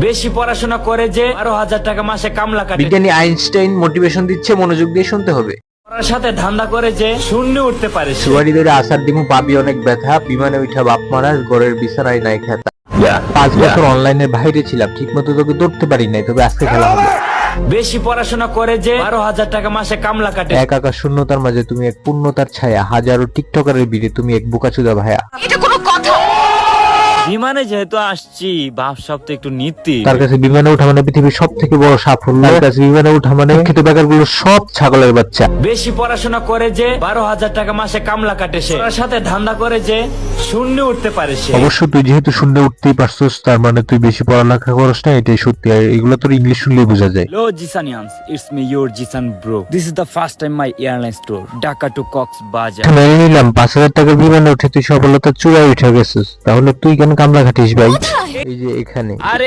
বেশি পড়াশোনা করে যে 12,000 টাকা মাসে কামলা কাটে। বিজ্ঞানী আইনস্টাইন মোটিভেশন দিচ্ছে, মনোযোগ দিয়ে শুনতে হবে। পড়ার সাথে ধান্দা করে যে শূন্যে উঠতে পারে সে। সুবাড়ি ধরে আসার দিমু পাবি অনেক ব্যথা, বিমানে উঠা বাপ মারাস, ঘরের বিছানায় নাই খেতা। 5 বছর অনলাইনে বাইরে ছিলাম, ঠিক মতো তোকে ধরতে পারি নাই, তবে আজকে খেলা হবে। বেশি পড়াশোনা করে যে 12,000 টাকা মাসে কামলা কাটে। এক আকাশ শূন্যতার মাঝে তুমি এক পূর্ণতার ছায়া, হাজারো টিকটকারের ভিড়ে তুমি এক বোকাচুদা ভায়া। বিমানে যেহেতু আসছি, ভাবসাব তো একটু নীতি। তার কাছে বিমানে ওঠা মানে পৃথিবীর সব থেকে বড় সাফল্য। তার কাছে বিমানে ওঠা মানে খেতে বেকারগুলো সব ছাগলের বাচ্চা। বেশি পড়াশোনা করে যে 12,000 টাকা মাসে কামলা কাটে সে। পড়ার সাথে ধান্দা করে যে শূন্যে উঠতে পারে সে। অবশ্য তুই যেহেতু শূন্য উঠতেই পারছিস, তার মানে তুই বেশি পড়ালেখা করিস না, এটাই সত্যি। আর এগুলো তোর ইংলিশ শুনলেই বোঝা যায়। Hello Jisanians, it's me your Jisan bro. This is the first time my airline tour, Dhaka to Cox's মেনে নিলাম 5,000 টাকার বিমানে উঠে তুই সফলতার চূড়ায় উঠে গেছিস, তাহলে তুই কেন কামলা খাটিস ভাই? এই যে এখানে আরে